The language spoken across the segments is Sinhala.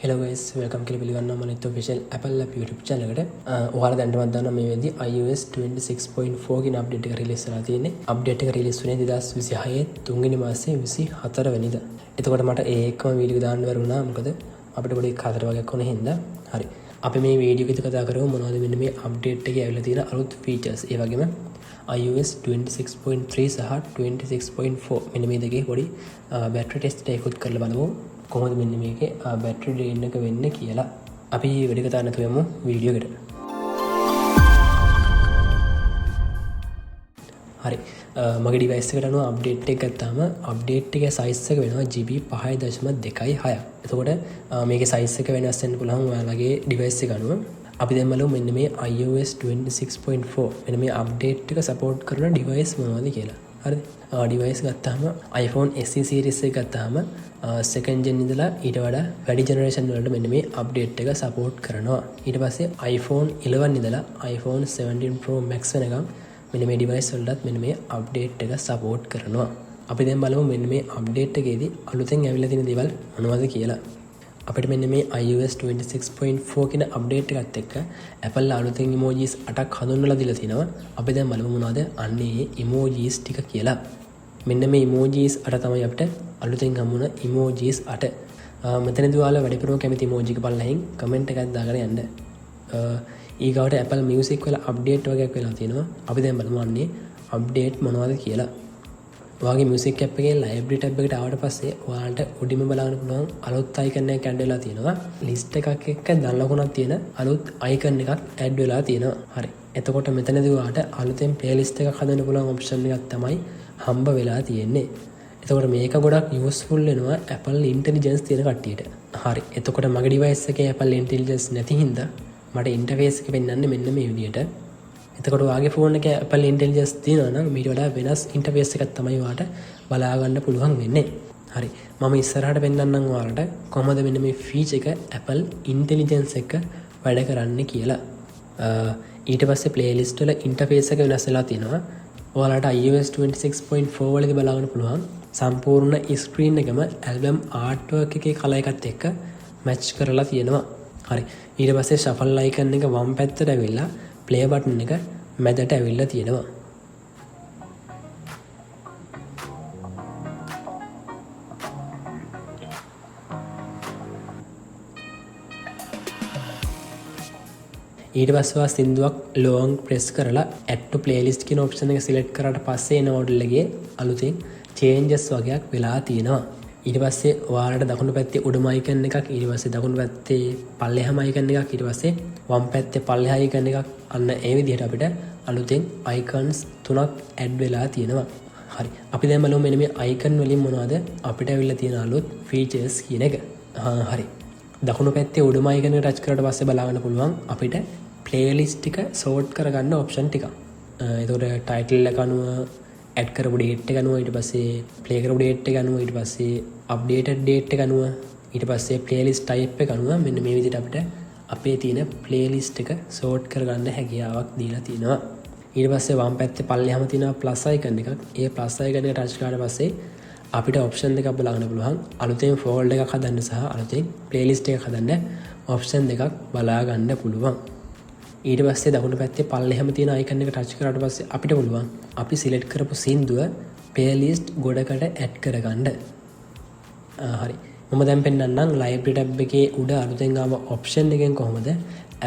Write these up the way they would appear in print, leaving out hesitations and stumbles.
Hello guys, welcome to Manit official Apple App YouTube channel එකට. ඔයාලා දැනටමත් දන්නවා මේ වෙද්දී iOS 26.4 කියන අප්ඩේට් එක රිලීස් වෙලා තියෙන්නේ. අප්ඩේට් එක රිලීස් වුණේ 2026 තුන්වෙනි මාසේ 24 වෙනිදා. එතකොට මට ඒකම වීඩියෝ දාන්න බැරුණා. මොකද අපිට පොඩි කතර වගේක් වුණ හින්දා. හරි. අපි මේ වීඩියෝ එකේ කතා කරමු මොනවද මෙන්න මේ අප්ඩේට් එකේ ඇවිල්ලා තියෙන අලුත් ෆීචර්ස්. ඒ වගේම iOS 26.3 සහ 26.4 මෙන්න මේ දෙකේ පොඩි බැටරි ටෙස්ට් එකකුත් කරලා බලමු. කොහොමද මෙන්න මේකේ බැටරි ඩ්‍රේන් එක වෙන්නේ කියලා. අපි වැඩි කතා නැතුව යමු වීඩියෝ එකට. හරි. මගේ ඩිවයිස් එකට අනුව අප්ඩේට් එක ගත්තාම අප්ඩේට් එකේ සයිස් එක වෙනවා GB 5.26. එතකොට මේකේ සයිස් එක වෙනස් වෙන්න පුළුවන් ඔයාලගේ ඩිවයිස් එක අනුව. අපි දැන් බලමු මෙන්න මේ iOS 26.4 මෙන්න මේ අප්ඩේට් එක සපෝට් කරන ඩිවයිස් මොනවද කියලා. හරිද? ඩිවයිස් ගත්තාම iPhone SE series එක ගත්තාම second gen ඉඳලා ඊට වඩා වැඩි generation වලට මෙන්න මේ අප්ඩේට් එක සපෝට් කරනවා. ඊට පස්සේ iPhone 11 ඉඳලා iPhone 17 Pro Max වෙනකම් මෙන්න මේ ඩිවයිස් වලටත් මෙන්න මේ අප්ඩේට් එක සපෝට් කරනවා. අපි දැන් බලමු මෙන්න මේ අප්ඩේට් එකේදී අලුතෙන් ඇවිල්ලා තියෙන දේවල් මොනවද කියලා. අපිට මෙන්න මේ iOS 26.4 කියන අප්ඩේට් එකත් එක්ක Apple අලුතෙන් emojis 8ක් හඳුන්වලා දීලා තිනවා. අපි දැන් බලමු මොනවද අන්නේ emojis ටික කියලා. මෙන්න මේ emojis 8 තමයි අපිට අලුතෙන් හම්බුන emojis 8. මෙතනදී ඔයාලා වැඩිපුරම කැමති emoji එක බලලා කමෙන්ට් එකක් දාගෙන යන්න. ඊගාවට Apple Music වල අප්ඩේට් වගේක් වෙලා තියෙනවා. අපි දැන් බලමු අන්නේ අප්ඩේට් මොනවද කියලා. ඔයාගේ මියුසික් ඇප් එකේ ලයිබ්‍රරි ටැබ් එකට ආවට පස්සේ ඔයාලට උඩින්ම බලන්න පුළුවන් අලුත් අයිකන් එකක් ඇඩ් වෙලා තියෙනවා. ලිස්ට් එකක් එක්ක දන් ලකුණක් තියෙන අලුත් අයිකන් එකක් ඇඩ් වෙලා තියෙනවා. හරි. එතකොට මෙතනදී ඔයාලට අලුතෙන් ප්ලේලිස්ට් එකක් හදන්න පුළුවන් ඔප්ෂන් එකක් තමයි හම්බ වෙලා තියෙන්නේ. එතකොට මේක ගොඩක් යූස්ෆුල් වෙනවා Apple Intelligence තියෙන කට්ටියට. හරි. එතකොට මගේ ඩිවයිස් එකේ Apple Intelligence නැති හින්දා මට ඉන්ටර්ෆේස් එක පෙන්වන්නේ මෙන්න මේ විදියට. එතකොට ඔයාගේ ෆෝන් එකේ Apple Intelligence තියෙනවා නම් මීට වඩා වෙනස් ඉන්ටර්ෆේස් එකක් තමයි ඔයාලට බලා ගන්න පුළුවන් වෙන්නේ. හරි. මම ඉස්සරහට පෙන්නන්නම් ඔයාලට කොහොමද මෙන්න මේ ෆීචර් එක Apple Intelligence එක වැඩ කරන්නේ කියලා. ඊට පස්සේ playlist වල ඉන්ටර්ෆේස් එක වෙනස් වෙලා තියෙනවා. ඔයාලට iOS 26.4 වලදී බලා ගන්න පුළුවන් සම්පූර්ණ ස්ක්‍රීන් එකම ඇල්බම් ආර්ට්වර්ක් එකේ කලර් එකත් එක්ක මැච් කරලා තියෙනවා. හරි. ඊට පස්සේ shuffle icon එක වම් පැත්තට ඇවිල්ලා play button එක මැදට ඇවිල්ලා තියෙනවා. ඊට පස්සේ සින්දුවක් long press කරලා add to playlist කියන option එක select කරාට පස්සේ එන model එකේ අලුතෙන් changes වගේක් වෙලා තියෙනවා. ඊට පස්සේ ඔයාලට දකුණු පැත්තේ උඩම icon එකක්, ඊට පස්සේ දකුණු පැත්තේ පල්ලෙහාම icon එකක්, ඊට පස්සේ වම් පැත්තේ පල්ලෙහා icon එකක්. අන්න ඒ විදිහට අපිට අලුතෙන් icons 3ක් add වෙලා තියෙනවා. හරි. අපි දැන් බලමු මෙන්න මේ icon වලින් මොනවද අපිට ඇවිල්ලා තියෙන අලුත් features කියන එක. හරි. දකුණු පැත්තේ උඩම icon එක touch කරලා පස්සේ බලන්න පුළුවන් අපිට playlist එක sort කරගන්න option ටිකක්. ඒතකොට title එක අනුව add කරපු date එක අනුව, ඊට පස්සේ play කරපු date එක අනුව, ඊට පස්සේ updated date එක අනුව, ඊට පස්සේ playlist type එක අනුව මෙන්න මේ විදිහට අපිට අපේ තියෙන playlist එක sort කරගන්න හැකියාවක් දීලා තියෙනවා. ඊට පස්සේ වම් පැත්තේ පල්ලෙහාම තියෙන plus icon එකක්. ඒ plus icon එක touch කරාට පස්සේ අපිට option දෙකක් බලන්න පුළුවන්. අලුතෙන් folder එකක් හදන්න සහ අලුතෙන් playlist එකක් හදන්න option දෙකක් බලා ගන්න පුළුවන්. ඊට පස්සේ දකුණු පැත්තේ පල්ලෙහාම තියෙන icon එක touch කරාට පස්සේ අපිට පුළුවන් අපි select කරපු සින්දුව playlist ගොඩකට add කරගන්න. හරි. මම දැන් පෙන්නන්නම් library tab එකේ උඩ අලුතෙන් ආව option එකෙන් කොහොමද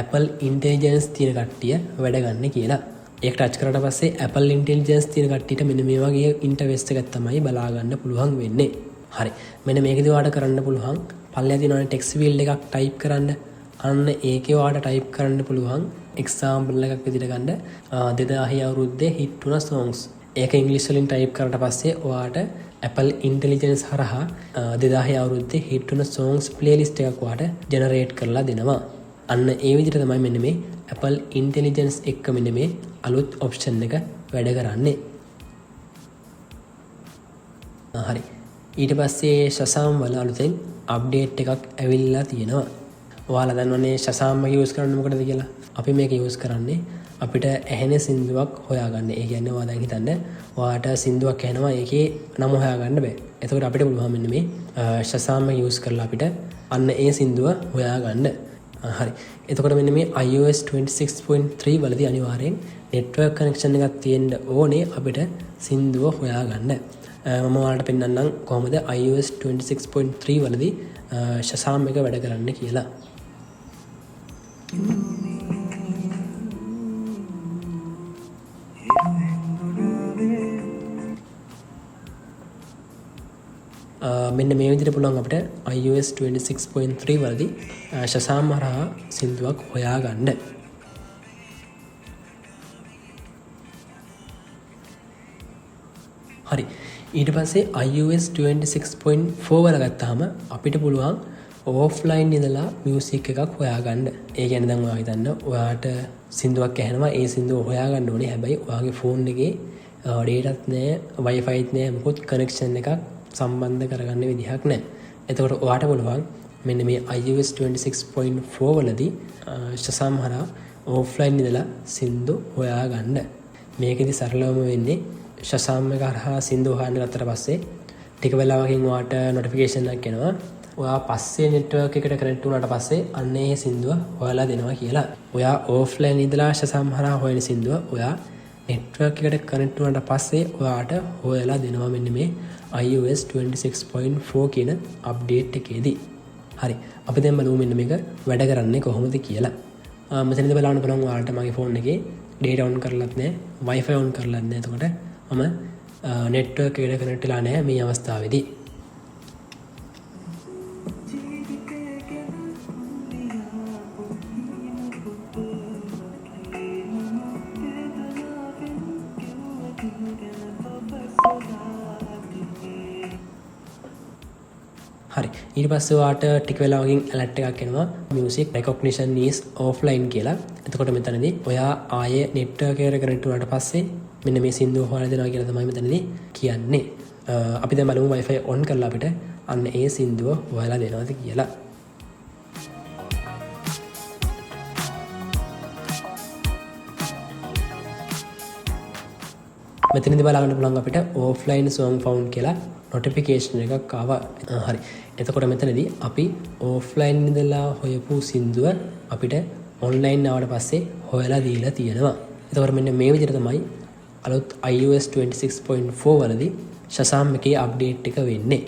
Apple Intelligence තියෙන කට්ටිය වැඩ ගන්න කියලා. ඒක touch කරාට පස්සේ Apple Intelligence තියෙන කට්ටියට මෙන්න මේ වගේ interface එකක් තමයි බලා ගන්න පුළුවන් වෙන්නේ. හරි. මෙන්න මේකදී ඔයාලට කරන්න පුළුවන් පල්ලෙහා තියෙන text field එකක් type කරන්න. අන්න ඒකේ ඔයාලට type කරන්න පුළුවන් example එකක් විදිහට ගන්න 2000 අවුරුද්දේ hit වුණ songs. ඒක ඉංග්‍රීසි වලින් type කරාට පස්සේ ඔයාලට Apple Intelligence හරහා 2000 අවුරුද්දේ hit වුණ songs playlist එකක් ඔයාලට generate කරලා දෙනවා. අන්න ඒ විදිහට තමයි මෙන්න මේ Apple Intelligence එක්ක මෙන්න මේ අලුත් option එක වැඩ කරන්නේ. හරි. ඊට පස්සේ Shazam වල අලුතෙන් update එකක් ඇවිල්ලා තියෙනවා. ඔයාලා දන්නවනේ Shazam එක use කරන්න මොකටද කියලා. අපි මේක use කරන්නේ අපිට ඇහෙන සින්දුවක් හොයාගන්න. ඒ කියන්නේ ඔයා දැන් හිතන්න ඔයාට සින්දුවක් ඇහෙනවා ඒකේ නම හොයාගන්න බෑ. එතකොට අපිට පුළුවන් මෙන්න මේ Shazam එක use කරලා අපිට අන්න ඒ සින්දුව හොයාගන්න. හරි. එතකොට මෙන්න මේ iOS 26.3 වලදී අනිවාර්යෙන් network connection එකක් තියෙන්න ඕනේ අපිට සින්දුව හොයාගන්න. මම ඔයාලට පෙන්නන්නම් කොහොමද iOS 26.3 වලදී Shazam එක වැඩ කරන්න කියලා. මෙන්න මේ විදිහට පුළුවන් අපිට iOS 26.3 වලදී Shazam හරහා සින්දුවක් හොයාගන්න. හරි. ඊට පස්සේ iOS 26.4 වල ගත්තාම අපිට පුළුවන් offline ඉඳලා music එකක් හොයාගන්න. ඒ කියන්නේ දැන් ඔයා හිතන්න ඔයාට සින්දුවක් ඇහෙනවා ඒ සින්දුව හොයාගන්න ඕනේ. හැබැයි ඔයාගේ ෆෝන් එකේ dataත් නැහැ, wifiත් නැහැ, මොකොත් connection එකක් සම්බන්ධ කරගන්න විදිහක් නැහැ. එතකොට ඔයාට පුළුවන් මෙන්න මේ iOS 26.4 වලදී Shazam හරහා offline ඉඳලා සින්දු හොයාගන්න. මේකෙදි සරලවම වෙන්නේ Shazam එක හරහා සින්දු හොයන්න ගත්තට පස්සේ ටික වෙලාවකින් ඔයාට notification එකක් එනවා. ඔයා පස්සේ network එකට connect වුණාට පස්සේ අන්න ඒ සින්දුව හොයලා දෙනවා කියලා. ඔයා offline ඉඳලා Shazam හරහා හොයන සින්දුව ඔයා network එකට connect වුණාට පස්සේ ඔයාට හොයලා දෙනවා මෙන්න මේ iOS 26.4 කියන අප්ඩේට් එකේදී. හරි. අපි දැන් බලමු මෙන්න මේක වැඩ කරන්නේ කොහොමද කියලා. මෙතනදී බලන්න පුළුවන් ඔයාලට මගේ ෆෝන් එකේ data on කරලත් නැහැ, wifi on කරලත් නැහැ. එතකොට මම network එකට connect වෙලා නැහැ මේ අවස්ථාවේදී. හරි. ඊට පස්සේ ඔයාට ටික වෙලාවකින් alert එකක් එනවා music recognition is offline කියලා. එතකොට මෙතනදී ඔයා ආයේ network එකට connect වුණාට පස්සේ මෙන්න මේ සින්දුව හොයලා දෙනවා කියලා තමයි මෙතනදී කියන්නේ. අපි දැන් බලමු wifi on කරලා අපිට අන්න ඒ සින්දුව හොයලා දෙනවද කියලා. මෙතනදී බලන්න පුළුවන් අපිට offline song found කියලා notification එකක් ආවා. හරි. එතකොට මෙතනදී අපි offline ඉඳලා හොයපු සින්දුව අපිට online ආවට පස්සේ හොයලා දීලා තියෙනවා. එතකොට මෙන්න මේ විදිහට තමයි අලුත් iOS 26.4 වලදී Shazam එකේ අප්ඩේට් එක වෙන්නේ.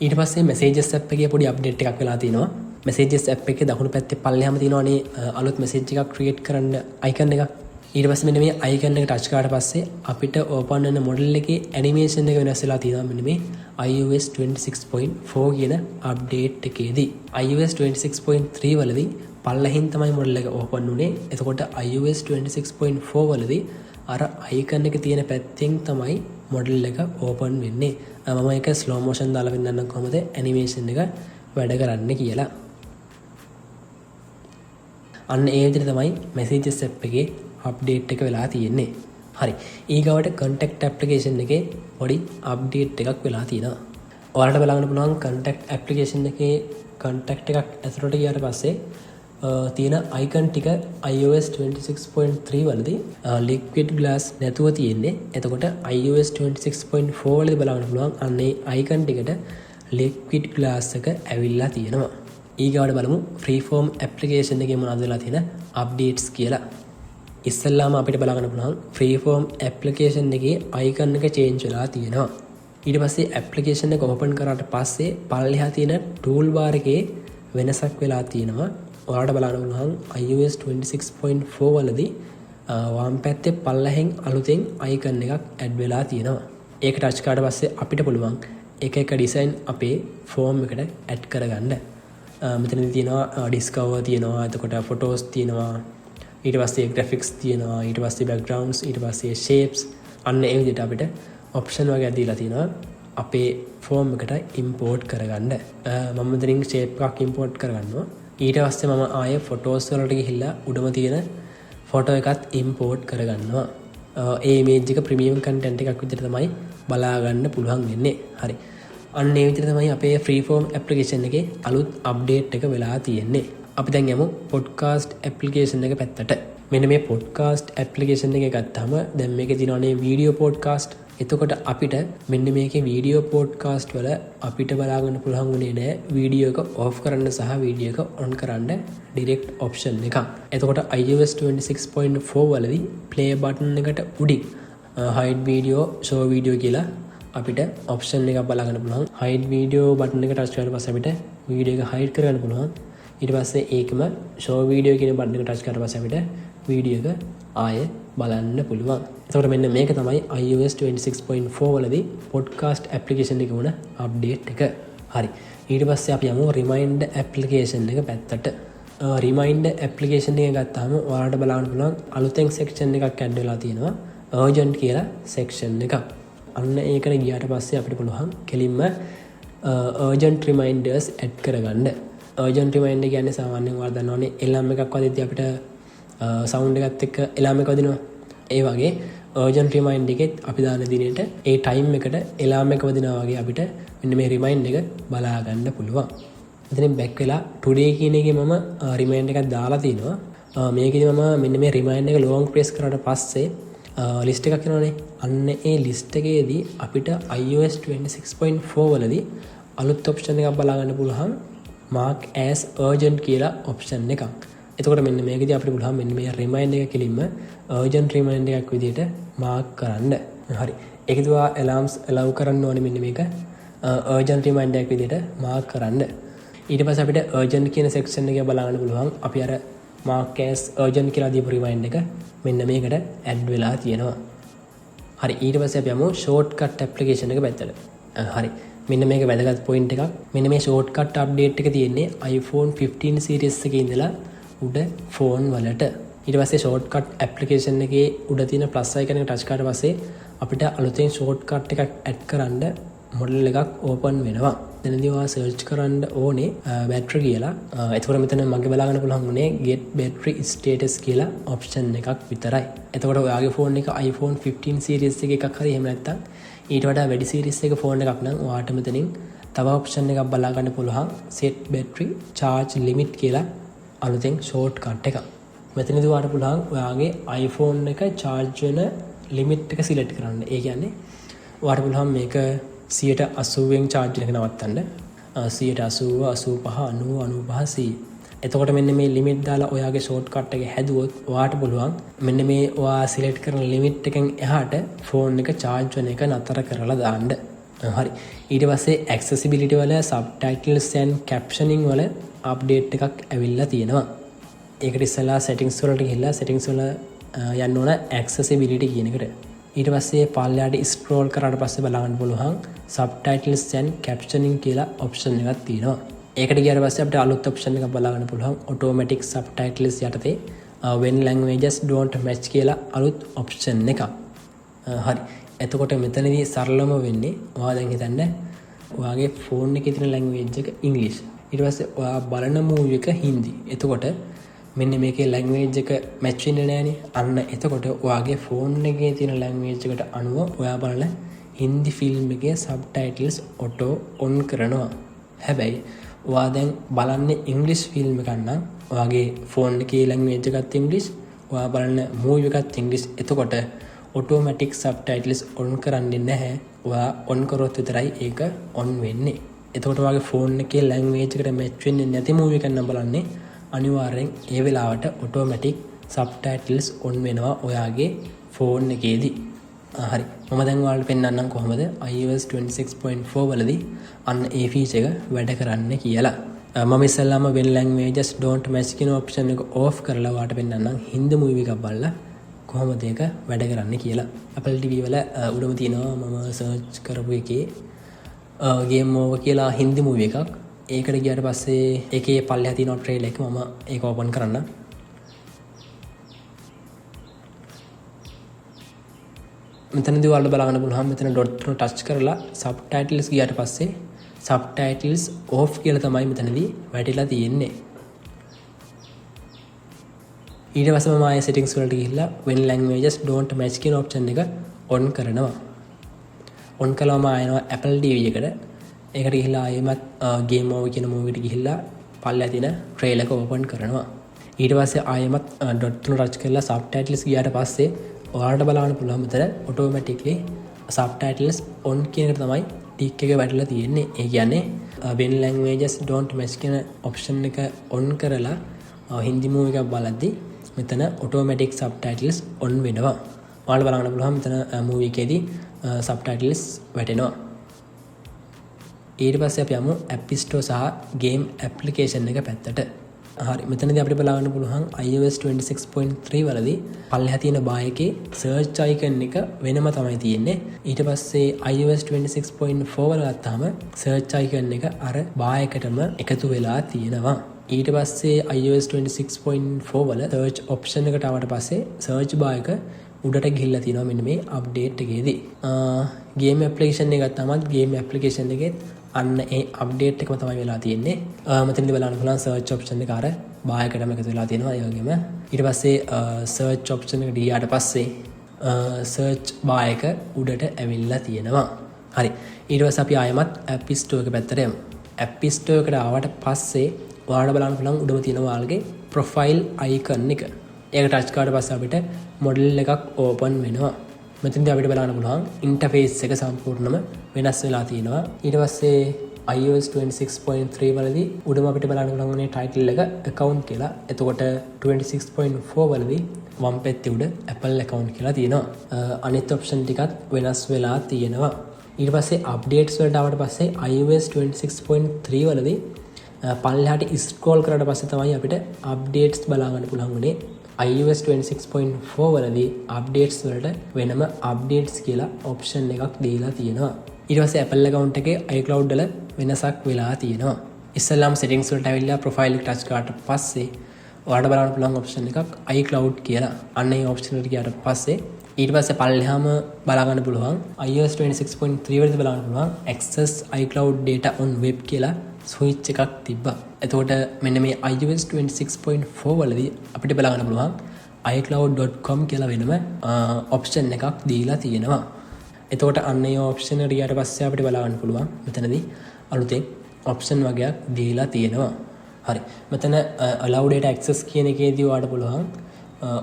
ඊට පස්සේ messages app එකේ පොඩි අප්ඩේට් එකක් වෙලා තිනවා. messages app එකේ දකුණු පැත්තේ පල්ලෙහාම තියෙනවානේ අලුත් message එකක් create කරන්න icon එකක්. ඊට පස්සේ මෙන්න මේ icon එක touch කරාට පස්සේ අපිට open වෙන model එකේ animation එක වෙනස් වෙලා තියෙනවා මෙන්න මේ iOS 26.4 කියන අප්ඩේට් එකේදී. iOS 26.3 වලදී පල්ලෙහින් තමයි model එක open වුනේ. එතකොට iOS 26.4 වලදී අර icon එක තියෙන පැත්තෙන් තමයි model එක open වෙන්නේ. මම ඒක slow motion දාලා පෙන්නන්නම් කොහොමද animation එක වැඩ කරන්නේ කියලා. අන්න ඒ විදිහට තමයි messages app එකේ අප්ඩේට් එක වෙලා තියෙන්නේ. හරි. ඊගවට contact application එකේ පොඩි අප්ඩේට් එකක් වෙලා තියෙනවා. ඔයාලට බලන්න පුළුවන් contact application එකේ contact එකක් ඇතුළට ගියාට පස්සේ තියෙන icon ටික iOS 26.3 වලදී liquid glass නැතුව තියෙන්නේ. එතකොට iOS 26.4 වලදී බලන්න පුළුවන් අන්නේ icon ටිකට liquid glass එක ඇවිල්ලා තියෙනවා. ඊගවට බලමු freeform application එකේ මොනවද වෙලා තියෙන updates කියලා. ඉස්සෙල්ලාම අපිට බලන්න පුළුවන් freeform application එකේ icon එක change වෙලා තියෙනවා. ඊට පස්සේ application එක open කරාට පස්සේ පල්ලෙහා තියෙන toolbar එකේ වෙනසක් වෙලා තියෙනවා. ඔයාලට බලන්න පුළුවන් iOS 26.4 වලදී වම් පැත්තේ පල්ලෙහෙන් අලුතෙන් icon එකක් add වෙලා තියෙනවා. ඒක touch කරාට පස්සේ අපිට පුළුවන් එක එක design අපේ form එකට add කරගන්න. මෙතනදී තියෙනවා discover තියෙනවා, එතකොට photos තියෙනවා, ඊට පස්සේ graphics තියෙනවා, ඊට පස්සේ backgrounds, ඊට පස්සේ shapes. අන්න ඒ විදිහට අපිට option වගේ දීලා තියෙනවා අපේ form එකට import කරගන්න. මම මෙතනින් shape එකක් import කරගන්නවා. ඊට පස්සේ මම ආයේ photos වලට ගිහිල්ලා උඩම තියෙන photo එකත් import කරගන්නවා. ඒ image එක premium content එකක් විදිහට තමයි බලා ගන්න පුළුවන් වෙන්නේ. හරි. අන්න ඒ විදිහට තමයි අපේ freeform application එකේ අලුත් update එක වෙලා තියෙන්නේ. අපි දැන් යමු podcast application එක පැත්තට. මෙන්න මේ podcast application එක ගත්තාම දැන් මේකේ තියෙනවානේ video podcast. එතකොට අපිට මෙන්න මේකේ වීඩියෝ පොඩ්කාස්ට් වල අපිට බලාගන්න පුළුවන් වුණේ නෑ වීඩියෝ එක ඔෆ් කරන්න සහ වීඩියෝ එක ඔන් කරන්න ඩිරෙක්ට් ඔප්ෂන් එකක්. එතකොට iOS 26.4 වලදී ප්ලේ බටන් එකට උඩින් hide video show video කියලා අපිට ඔප්ෂන් එකක් බලාගන්න පුළුවන්. hide video බටන් එක ටච් කරලා පස්සේ අපිට වීඩියෝ එක hide කරගන්න පුළුවන්. ඊට පස්සේ ඒකම show video කියන බටන් එක ටච් කරලා පස්සේ අපිට වීඩියෝ එක ආයෙ බලන්න පුළුවන්. එතකොට මෙන්න මේක තමයි iOS 26.4 වලදී podcast application එකේ වුණ update එක. හරි. ඊට පස්සේ අපි යමු reminder application එක පැත්තට. reminder application එක ගත්තාම ඔයාලට බලන්න පුළුවන් අලුතෙන් section එකක් add වෙලා තියෙනවා. urgent කියලා section එකක්. අන්න ඒකට ගියාට පස්සේ අපිට පුළුවන් කෙලින්ම urgent reminders add කරගන්න. urgent reminder කියන්නේ සාමාන්‍යයෙන් ඔයාලා දන්නවනේ alarm එකක් වදිද්දී අපිට sound එකත් එක්ක alarm එක වදිනවා. ඒ වගේ urgent reminder එකෙත් අපි දාන දිනේට ඒ time එකට alarm එක වදිනවා වගේ අපිට මෙන්න මේ remind එක බලා ගන්න පුළුවන්. එතනින් back වෙලා today කියන එකේ මම reminder එකක් දාලා තිනවා. මේකෙදි මම මෙන්න මේ reminder එක long press කරාට පස්සේ list එකක් එනවනේ. අන්න ඒ list එකේදී අපිට iOS 26.4 වලදී අලුත් option එකක් බලා ගන්න පුළුවන් mark as urgent කියලා option එකක්. එතකොට මෙන්න මේකදී අපිට පුළුවන් මෙන්න මේ reminder එක කෙලින්ම urgent reminder එකක් විදිහට mark කරන්න. හරි. ඒකදී ඔයා alarms allow කරන්න ඕනේ මෙන්න මේක urgent reminder එකක් විදිහට mark කරන්න. ඊට පස්සේ අපිට urgent කියන section එක බලා ගන්න පුළුවන්. අපි අර mark as urgent කියලා දීපු reminder එක මෙන්න මේකට add වෙලා තියෙනවා. හරි. ඊට පස්සේ අපි යමු shortcut application එක පැත්තට. හරි. මෙන්න මේක වැදගත් point එකක්. මෙන්න මේ shortcut update එක තියෙන්නේ iPhone 15 series එකේ ඉඳලා උඩ ෆෝන් වලට. ඊට පස්සේ shortcut application එකේ උඩ තියෙන plus icon එක touch කරාට පස්සේ අපිට අලුතෙන් shortcut එකක් add කරන්න model එකක් open වෙනවා. එතනදී ඔයා search කරන්න ඕනේ battery කියලා. එතකොට මෙතන මගේ බලා ගන්න පුළුවන් උනේ get battery status කියලා option එකක් විතරයි. එතකොට ඔයාගේ ෆෝන් එක iPhone 15 series එකක එකක් හරි එහෙම නැත්නම් ඊට වඩා වැඩි series එකක ෆෝන් එකක් නම් ඔයාට මෙතනින් තව option එකක් බලා ගන්න පුළුවන් set battery charge limit කියලා අලුතෙන් shortcut එකක්. මෙතනදී ඔයාට පුළුවන් ඔයාගේ iPhone එක charge වෙන limit එක select කරන්න. ඒ කියන්නේ ඔයාට පුළුවන් මේක 80%ෙන් charge එක නවත්තන්න. 80, 85, 90, 95, 100. එතකොට මෙන්න මේ limit දාලා ඔයාගේ shortcut එක හැදුවොත් ඔයාට පුළුවන් මෙන්න මේ ඔයා select කරන limit එකෙන් එහාට phone එක charge වෙන එක නතර කරලා දාන්න. හරි. ඊට පස්සේ accessibility වල subtitles and captioning වල අප්ඩේට් එකක් ඇවිල්ලා තියෙනවා. ඒකට ඉස්සෙල්ලා settings වලට ගිහිල්ලා settings වල යන්න ඕන accessibility කියන එකට. ඊට පස්සේ පල්ලයට scroll කරාට පස්සේ බලන්න පුළුවන් subtitles and captioning කියලා option එකක් තියෙනවා. ඒකට ගියාට පස්සේ අපිට අලුත් option එකක් බලන්න පුළුවන් automatic subtitles යටතේ when languages don't match කියලා අලුත් option එකක්. හරි. එතකොට මෙතනදී සරලම වෙන්නේ ඔයා දැන් හිතන්න ඔයාගේ phone එකේ තියෙන language එක English. ඊට පස්සේ ඔයා බලන මූවි එක හින්දි. එතකොට මෙන්න මේකේ language එක match වෙන්නේ නැහනේ. අන්න එතකොට ඔයාගේ phone එකේ තියෙන language එකට අනුව ඔයා බලන හින්දි film එකේ subtitles auto on කරනවා. හැබැයි ඔයා දැන් බලන්නේ English film එකක් නම් ඔයාගේ phone එකේ language එකත් English, ඔයා බලන movie එකත් English. එතකොට automatic subtitles on කරන්නේ නැහැ. ඔයා on කරොත් විතරයි ඒක on වෙන්නේ. එතකොට ඔයාගේ phone එකේ language එකට match වෙන්නේ නැති movie එකක් නම් බලන්නේ අනිවාර්යෙන් ඒ වෙලාවට automatic subtitles on වෙනවා ඔයාගේ phone එකේදී. හරි. මම දැන් ඔයාලට පෙන්නන්නම් කොහොමද iOS 26.4 වලදී අන්න ඒ feature එක වැඩ කරන්නේ කියලා. මම ඉස්සෙල්ලාම when languages don't match කියන option එක off කරලා ඔයාලට පෙන්නන්නම් හින්දි movie එකක් බලලා කොහොමද ඒක වැඩ කරන්නේ කියලා. Apple TV වල උඩම තියෙනවා මම search කරපු එකේ game over කියලා හින්දි movie එකක්. ඒකට ගියාට පස්සේ ඒකේ පල්ලෙහා තියෙන trailer එක මම ඒක open කරන්න. මෙතනදී ඔයාලට බලන්න පුළුවන් මෙතන dot එක touch කරලා subtitles ගියාට පස්සේ subtitles off කියලා තමයි මෙතනදී වැටිලා තියෙන්නේ. ඊට පස්සේ මම ආයේ settings වලට ගිහිල්ලා when languages don't match කියන option එක on කරනවා. on කළාම ආයෙනවා Apple TV එකට. ඒකට ගිහිල්ලා ආයෙමත් game over කියන movie එකට ගිහිල්ලා පල්ලෙහා තියෙන trailer එක open කරනවා. ඊට පස්සේ ආයෙමත් dot එක touch කරලා subtitles ගියාට පස්සේ ඔයාලට බලන්න පුළුවන් මෙතන automatically subtitles on කියන එක තමයි ටික් එක වැටලා තියෙන්නේ. ඒ කියන්නේ when languages don't match කියන option එක on කරලා හින්දි movie එකක් බලද්දි මෙතන automatic subtitles on වෙනවා. ඔයාලට බලන්න පුළුවන් මෙතන movie එකේදී subtitles වැටෙනවා. ඊට පස්සේ අපි යමු App Store සහ game application එක පැත්තට. හරි මෙතනදී අපිට බලන්න පුළුවන් iOS 26.3 වලදී පල්ලෙහා තියෙන බාර් එකේ search icon එක වෙනම තමයි තියෙන්නේ. ඊට පස්සේ iOS 26.4 වල ගත්තාම search icon එක අර බාර් එකටම එකතු වෙලා තියෙනවා. ඊට පස්සේ iOS 26.4 වල search option එකට ආවට පස්සේ search bar එක උඩට ගිහිල්ලා තියෙනවා මෙන්න මේ අප්ඩේට් එකේදී. game application එක ගත්තාම game application එකේ අන්න ඒ අප්ඩේට් එකම තමයි වෙලා තියෙන්නේ. මෙතනදී බලන්න පුළුවන් search option එක අර bar එකටම එකතු වෙලා තියෙනවා. ඒ වගේම ඊට පස්සේ search option එකට ගියාට පස්සේ search bar එක උඩට ඇවිල්ලා තියෙනවා. හරි. ඊට පස්සේ අපි ආයෙමත් App Store එක පැත්තට යමු. App Store එකට ආවට පස්සේ ඔයාලට බලන්න පුළුවන් උඩම තියෙන ඔයාලගේ profile icon එක. ඒක ටච් කරාට පස්සේ අපිට model එකක් open වෙනවා. මෙතනදී අපිට බලන්න පුළුවන් interface එක සම්පූර්ණයෙන්ම වෙනස් වෙලා තියෙනවා. ඊට පස්සේ iOS 26.3 වලදී උඩම අපිට බලන්න පුළුවන් මේ title එක account කියලා. එතකොට 26.4 වලදී වම් පැත්තේ උඩ Apple account කියලා තියෙනවා. අනිත් option ටිකත් වෙනස් වෙලා තියෙනවා. ඊට පස්සේ updates වලට ආවට පස්සේ iOS 26.3 වලදී පල්ලෙහාට scroll කරාට පස්සේ තමයි අපිට updates බලා ගන්න පුළුවන් වුණේ. iOS 26.4 වලදී updates වලට වෙනම updates කියලා option එකක් දීලා තියෙනවා. ඊට පස්සේ Apple account එකේ iCloud වල වෙනසක් වෙලා තියෙනවා. ඉස්සෙල්ලාම settings වලට ඇවිල්ලා profile එක touch කරාට පස්සේ ඔයාලට බලන්න පුළුවන් option එකක් iCloud කියලා. අන්න ඒ option එකට ගියාට පස්සේ ඊට පස්සේ පල්ලෙහාම බලා ගන්න පුළුවන් iOS 26.3 වලදී බලන්න පුළුවන් access iCloud data on web කියලා ස්විච් එකක් තිබ්බා. එතකොට මෙන්න මේ iOS 26.4 වලදී අපිට බලා ගන්න පුළුවන් iCloud.com කියලා වෙනම option එකක් දීලා තියෙනවා. එතකොට අන්න ඒ option එකට ගියාට පස්සේ අපිට බලා ගන්න පුළුවන් මෙතනදී අලුතෙන් option වගේක් දීලා තියෙනවා. හරි. මෙතන allow data access කියන එකේදී ඔයාලට පුළුවන්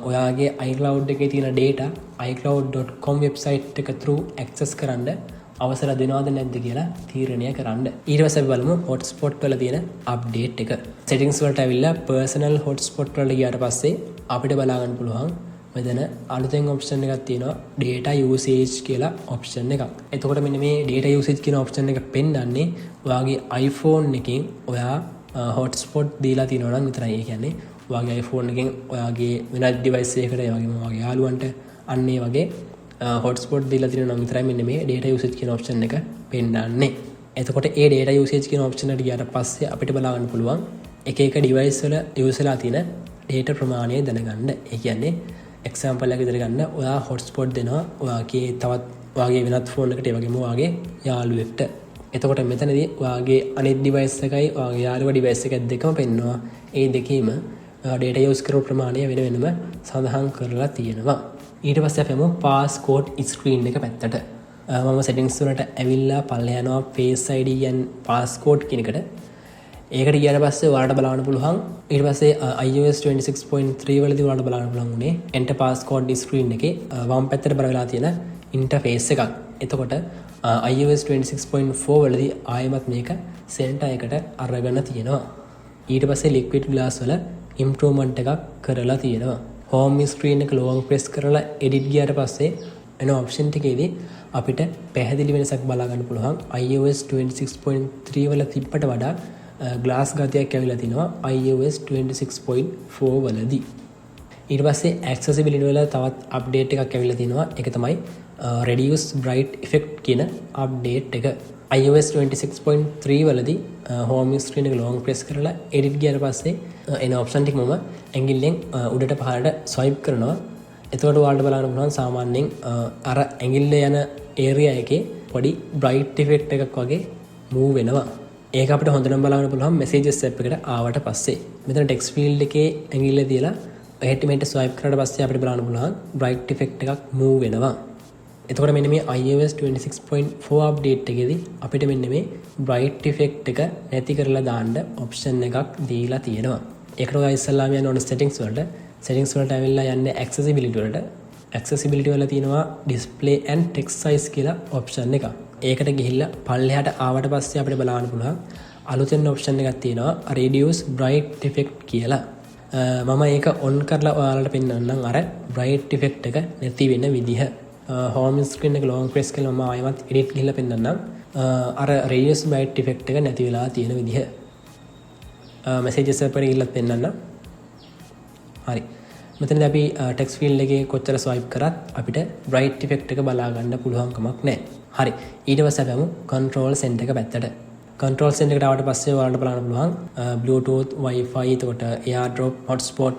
ඔයාගේ iCloud එකේ තියෙන data iCloud.com website එක through access කරන්න අවසර දෙනවද නැද්ද කියලා තීරණය කරන්න. ඊට පස්සේ අපි බලමු hotspot වල තියෙන update එක. settings වලට ඇවිල්ලා personal hotspot වලට ගියාට පස්සේ අපිට බලා ගන්න පුළුවන් මෙතන අලුතෙන් option එකක් තියෙනවා data usage කියලා option එකක්. එතකොට මෙන්න මේ data usage කියන option එක පෙන්නන්නේ ඔයාගේ iPhone එකෙන් ඔයා hotspot දීලා තියෙනවා නම් විතරයි. ඒ කියන්නේ ඔයාගේ iPhone එකෙන් ඔයාගේ වෙනත් device එකකට ඒ වගේම ඔයාගේ යාළුවන්ට අන්න ඒ වගේ hotspot දීලා තියෙනවා නම් විතරයි මෙන්න මේ data usage කියන option එක පෙන්නන්නේ. එතකොට ඒ data usage කියන option එකට ගියාට පස්සේ අපිට බලා ගන්න පුළුවන් එක එක device වල use වෙලා තියෙන data ප්‍රමාණය දැනගන්න. ඒ කියන්නේ example එකක් විදිහට ගන්න ඔයා hotspot දෙනවා ඔයාගේ තවත් ඔයාගේ වෙනත් phone එකට ඒ වගේම ඔයාගේ යාළුවෙක්ට. එතකොට මෙතනදී ඔයාගේ අනිත් device එකයි ඔයාගේ යාළුවා device එකත් දෙකම පෙන්වනවා. ඒ දෙකේම data use කරපු ප්‍රමාණය වෙන වෙනම සඳහන් කරලා තියෙනවා. ඊට පස්සේ අපි යමු passport screen එක පැත්තට. මම settings වලට ඇවිල්ලා පල්ලෙහා යනවා face ID and passport කියන එකට. ඒකට ගියාට පස්සේ ඔයාලට බලන්න පුළුවන් ඊට පස්සේ iOS 26.3 වලදී ඔයාලට බලන්න පුළුවන් උනේ enter passport screen එකේ වම් පැත්තට බර වෙලා තියෙන interface එකක්. එතකොට iOS 26.4 වලදී ආයෙමත් මේක center එකට අරගෙන තියෙනවා. ඊට පස්සේ liquid glass වල improvement එකක් කරලා තියෙනවා. home screen එක long press කරලා edit ගියාට පස්සේ එන option එකේදී අපිට පැහැදිලි වෙනසක් බලා ගන්න පුළුවන්. iOS 26.3 වල තිබ්බට වඩා glass ගතියක් ඇවිල්ලා තිනවා iOS 26.4 වලදී. ඊට පස්සේ accessibility වල තවත් update එකක් ඇවිල්ලා තිනවා. ඒක තමයි reduce bright effect කියන update එක. iOS 26.3 වලදී home screen එක long press කරලා edit ගියාට පස්සේ එන option ටික මම ඇඟිල්ලෙන් උඩට පහළට swipe කරනවා. එතකොට ඔයාලට බලන්න පුළුවන් සාමාන්‍යයෙන් අර ඇඟිල්ල යන area එකේ පොඩි bright effect එකක් වගේ move වෙනවා. ඒක අපිට හොඳටම බලන්න පුළුවන් messages app එකට ආවට පස්සේ. මෙතන text field එකේ ඇඟිල්ල තියලා එහෙට මෙහෙට swipe කරාට පස්සේ අපිට බලන්න පුළුවන් bright effect එකක් move වෙනවා. එතකොට මෙන්න මේ iOS 26.4 update එකේදී අපිට මෙන්න මේ bright effect එක නැති කරලා දාන්න option එකක් දීලා තියෙනවා. ඒකට ඔයා ඉස්සල්ලාම යන්න ඕන settings වලට ඇවිල්ලා යන්නේ accessibility වලට. accessibility වල තියෙනවා display and text size කියලා option එක. ඒකට ගිහිල්ලා පල්ලෙහාට ආවට පස්සේ අපිට බලන්න පුළුවන් අලුතෙන් option එකක් තියෙනවා reduce bright effect කියලා. මම ඒක on කරලා ඔයාලට පෙන්නන්නම් අර bright effect එක නැති වෙන විදිහ. home screen එක long press කරලා මම ආයෙමත් edit ගිහිල්ලා පෙන්නන්නම්. අර reduce bright effect එක නැති වෙලා තියෙන විදිහ. messages එකේ ගිහිල්ලා පෙන්නන්නම්. හරි. මෙතනදී අපි text field එකේ කොච්චර swipe කරත් අපිට bright effect එක බලා ගන්න පුළුවන් කමක් නැහැ. හරි. ඊට පස්සේ අපි යමු control center එක පැත්තට. control center එකට ආවට පස්සේ ඔයාලට බලන්න පුළුවන් bluetooth wifi එතකොට airdrop hotspot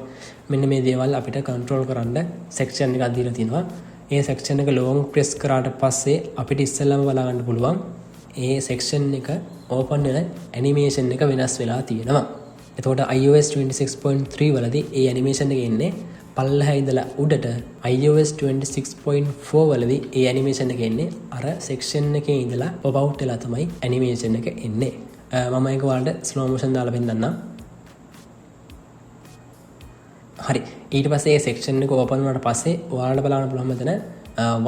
මෙන්න මේ දේවල් අපිට control කරන්න section එකක් දීලා තිනවා. ඒ section එක long press කරාට පස්සේ අපිට ඉස්සෙල්ලාම බලා ගන්න පුළුවන් ඒ section එක open වෙන animation එක වෙනස් වෙලා තියෙනවා. එතකොට iOS 26.3 වලදී ඒ animation එක එන්නේ පල්ලෙහා ඉඳලා උඩට iOS 26.4 වලදී ඒ animation එක එන්නේ අර section එකේ ඉඳලා pop out වෙලා තමයි animation එක එන්නේ. මම ඒක ඔයාලට slow motion දාලා පෙන්නන්නම්. හරි. ඊට පස්සේ ඒ section එක open වුණාට පස්සේ ඔයාලට බලන්න පුළුවන් මෙතන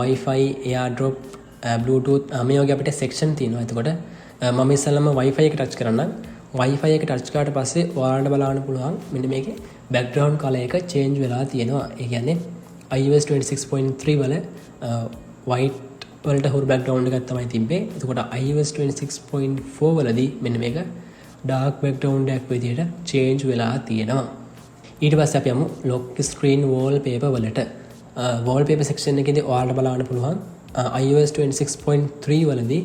wifi airdrop bluetooth මේ වගේ අපිට section තියෙනවා. එතකොට මම ඉස්සෙල්ලාම wifi එක touch කරන්නම්. wifi එක touch කරාට පස්සේ ඔයාලට බලන්න පුළුවන් මෙන්න මේකේ background color එක change වෙලා තියෙනවා. ඒ කියන්නේ iOS 26.3 වල white වලට හුරු background එකක් තමයි තිබ්බේ. එතකොට iOS 26.4 වලදී මෙන්න මේක dark background එකක් විදිහට change වෙලා තියෙනවා. ඊට පස්සේ අපි යමු lock screen wallpaper වලට. wallpaper section එකේදී ඔයාලට බලන්න පුළුවන් iOS 26.3 වලදී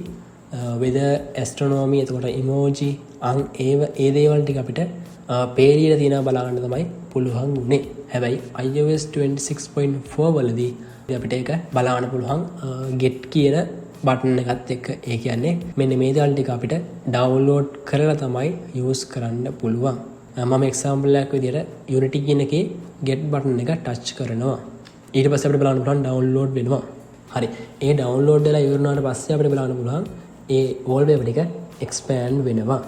weather astronomy එතකොට emoji ඒ දේවල් ටික අපිට පේරියට තියෙනවා බලා ගන්න තමයි පුළුවන් උනේ. හැබැයි iOS 26.4 වලදී අපිට ඒක බලා ගන්න පුළුවන් get කියන බටන් එකත් එක්ක. ඒ කියන්නේ මෙන්න මේ දේවල් ටික අපිට download කරලා තමයි use කරන්න පුළුවන්. මම example එකක් විදිහට Unity කියන එකේ get බටන් එක touch කරනවා. ඊට පස්සේ අපිට බලන්න පුළුවන් download වෙනවා. හරි. ඒ download වෙලා ඉවර වුණාට පස්සේ අපිට බලන්න පුළුවන් ඒ wallpaper ටික expand වෙනවා.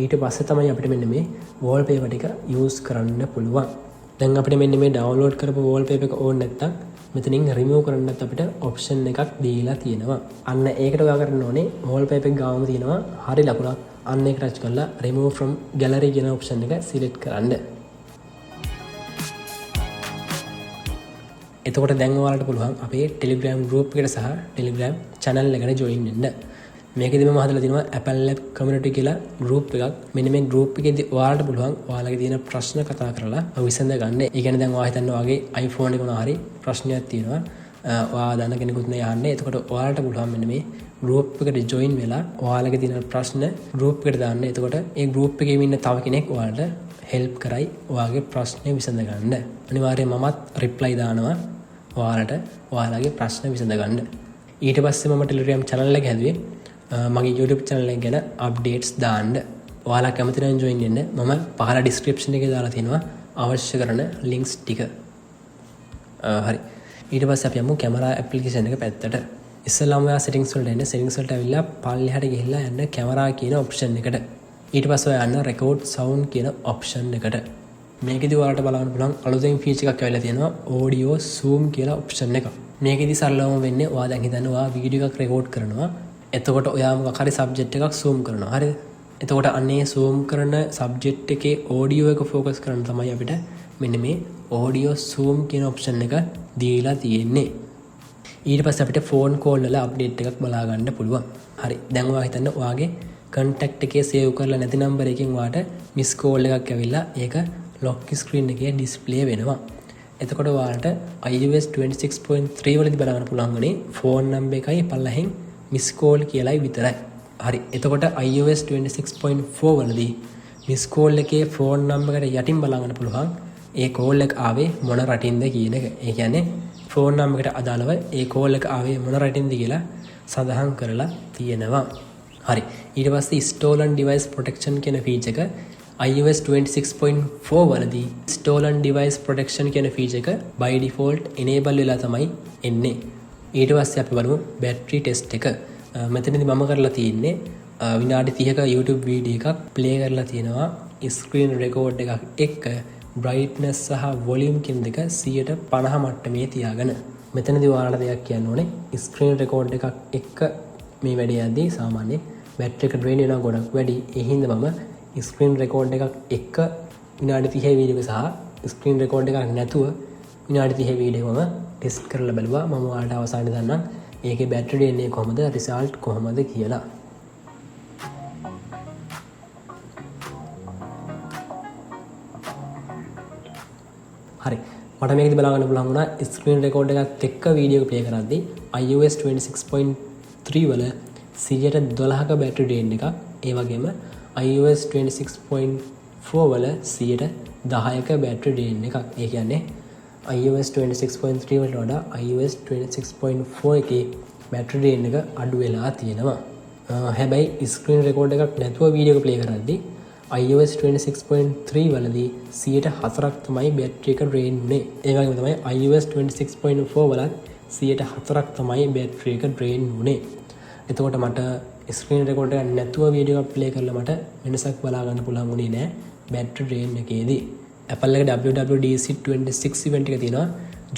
ඊට පස්සේ තමයි අපිට මෙන්න මේ wallpaper ටික use කරන්න පුළුවන්. දැන් අපිට මෙන්න මේ download කරපු wallpaper එක ඕන නැත්තම් මෙතනින් remove කරන්නත් අපිට option එකක් දීලා තියෙනවා. අන්න ඒකට ඔයා කරන්න ඕනේ wallpaper එක ගාවම තියෙනවා හරි ලකුණක්. අන්න ඒක touch කරලා remove from gallery කියන option එක select කරන්න. එතකොට දැන් ඔයාලට පුළුවන් අපේ Telegram group එකට සහ Telegram channel එකට join වෙන්න. මේකෙදි මම හදලා තිනවා Apple Lab Community කියලා group එකක්. මෙන්න මේ group එකේදී ඔයාලට පුළුවන් ඔයාලගේ තියෙන ප්‍රශ්න කතා කරලා විසඳ ගන්න. ඒ කියන්නේ දැන් ඔයා හිතන්න ඔයාගේ iPhone එක මොනවා හරි ප්‍රශ්නයක් තියෙනවා. ඔයා දන්න කෙනෙකුත් නේ අහන්නේ. එතකොට ඔයාලට පුළුවන් මෙන්න මේ group එකට join වෙලා ඔයාලගේ තියෙන ප්‍රශ්න group එකට දාන්න. එතකොට ඒ group එකේ ඉන්න තව කෙනෙක් ඔයාලට help කරයි ඔයාගේ ප්‍රශ්නේ විසඳ ගන්න. අනිවාර්යයෙන් මමත් reply දානවා ඔයාලට ඔයාලගේ ප්‍රශ්න විසඳ ගන්න. ඊට පස්සේ මම Telegram channel එක හැදුවේ මගේ YouTube channel එක ගැන updates දාන්න. ඔයාලා කැමති නම් join වෙන්න. මම පහළ description එකේ දාලා තියෙනවා අවශ්‍ය කරන links ටික. හරි. ඊට පස්සේ අපි යමු camera application එක පැත්තට. ඉස්සෙල්ලාම ඔයා settings වලට එන්න. settings වලට ඇවිල්ලා පල්ලෙහාට ගිහිල්ලා යන්න camera කියන option එකට. ඊට පස්සේ ඔයා යන්න record sound කියන option එකට. මේකෙදි ඔයාලට බලන්න පුළුවන් අලුතෙන් feature එකක් ඇවිල්ලා තියෙනවා audio zoom කියලා option එක. මේකෙදි සරලවම වෙන්නේ ඔයා දැන් හිතන්න ඔයා වීඩියෝ එකක් record කරනවා. එතකොට ඔයා මොකක් හරි සබ්ජෙක්ට් එකක් zoom කරනවා. හරිද? එතකොට අන්නේ zoom කරන සබ්ජෙක්ට් එකේ audio එක focus කරන්න තමයි අපිට මෙන්න මේ audio zoom කියන option එක දීලා තියෙන්නේ. ඊට පස්සේ අපිට phone call වල update එකක් බලා ගන්න පුළුවන්. හරි. දැන් ඔයා හිතන්න ඔයාගේ contact එකේ save කරලා නැති number එකකින් ඔයාට miss call එකක් ඇවිල්ලා ඒක lock screen එකේ display වෙනවා. එතකොට ඔයාලට iOS 26.3 වලදී බලා ගන්න පුළුවන් වනේ phone number එකයි පල්ලෙහින් miss call කියලායි විතරයි. හරි. එතකොට iOS 26.4 වලදී miss call එකේ phone number එකට යටින් බලා ගන්න පුළුවන් ඒ call එක ආවේ මොන රටින්ද කියන එක. ඒ කියන්නේ phone number එකට අදාළව ඒ call එක ආවේ මොන රටින්ද කියලා සඳහන් කරලා තියෙනවා. හරි. ඊට පස්සේ stolen device protection කියන feature එක iOS 26.4 වලදී stolen device protection කියන feature එක by default enable වෙලා තමයි එන්නේ. ඊට පස්සේ අපි බලමු battery test එක. මෙතනදී මම කරලා තියෙන්නේ විනාඩි 30ක YouTube වීඩියෝ එකක් play කරලා තියෙනවා screen record එකක් එක්ක බ්‍රයිට්නස් සහ වොලියුම් කියන දෙක 150 මට්ටමේ තියාගෙන. මෙතනදී ඔයාලට දෙයක් කියන්න ඕනේ. ස්ක්‍රීන් රෙකෝඩ් එකක් එක්ක මේ වැඩේ යද්දී සාමාන්‍යයෙන් බැටරි එක ඩ්‍රේන් වෙනවා ගොඩක් වැඩි. ඒ හින්දා මම ස්ක්‍රීන් රෙකෝඩ් එකක් එක්ක විනාඩි 30 වීඩියෝ සහ ස්ක්‍රීන් රෙකෝඩ් එකක් නැතුව විනාඩි 30 වීඩියෝ මම ටෙස්ට් කරලා බලුවා. මම ඔයාලට අවසානයේ දන්නම් ඒකේ බැටරි එන්නේ කොහොමද, රිසල්ට් කොහොමද කියලා. හරි, මට මේකදී බලා ගන්න පුළුවන් වුණා ස්ක්‍රීන් රෙකෝඩ් එකත් එක්ක වීඩියෝ ප්ලේ කරද්දී iOS 26.3 වල 112ක බැටරි ඩ්‍රේන් එකක්, ඒ වගේම iOS 26.4 වල 10ක බැටරි ඩ්‍රේන් එකක්. ඒ කියන්නේ iOS 26.3 වලට වඩා iOS 26.4 එකේ බැටරි ඩ්‍රේන් එක අඩු වෙලා තියෙනවා. හැබැයි ස්ක්‍රීන් රෙකෝඩ් එකක් නැතුව වීඩියෝ ප්ලේ කරද්දී iOS 26.3 වලදී 104ක් තමයි බැටරි එක ඩ්‍රේන් වුනේ. ඒ වගේම තමයි iOS 26.4 වලත් 104ක් තමයි බැටරි එක ඩ්‍රේන් වුනේ. එතකොට මට ස්ක්‍රීන් රෙකෝඩ් එකක් නැතුව වීඩියෝ එකක් ප්ලේ කරලා මට වෙනසක් බලා ගන්න පුළුවන් වුණේ නෑ බැටරි ඩ්‍රේන් එකේදී. Apple එක WWDC 26 event එක තියෙනවා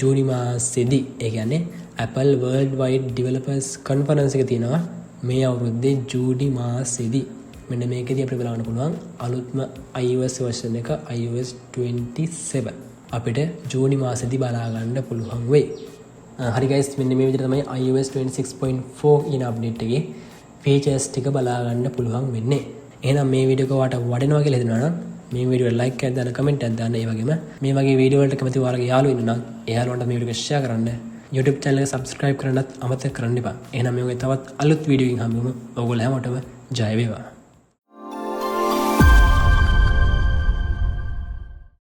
ජූනි මාසෙදී. ඒ කියන්නේ Apple World Wide Developers Conference එක තියෙනවා මේ අවුරුද්දේ ජූනි මාසෙදී. මෙන්න මේකදී අපිට බලන්න පුළුවන් අලුත්ම iOS version එක iOS 27 අපිට ජූනි මාසෙදී බලා ගන්න පුළුවන් වෙයි. හරි guys, මෙන්න මේ විදිහට තමයි iOS 26.4 කියන අප්ඩේට් එකේ features ටික බලා ගන්න පුළුවන් වෙන්නේ. එහෙනම් මේ වීඩියෝ එක ඔයාලට වටිනවා කියලා හිතනවා නම් මේ වීඩියෝ එක like එකක් දාන්න, comment එකක් දාන්න. ඒ වගේම මේ වගේ වීඩියෝ වලට කැමති ඔයාලගේ යාළුවෝ ඉන්නවා නම් ඒ යාළුවන්ට මේ වීඩියෝ එක share කරන්න. YouTube channel එක subscribe කරන්නත් අමතක කරන්න එපා. එහෙනම් මේ වගේ තවත් අලුත් වීඩියෝ එකකින් හම්බෙමු. ඔයගොල්ලෝ හැමෝටම ජය වේවා.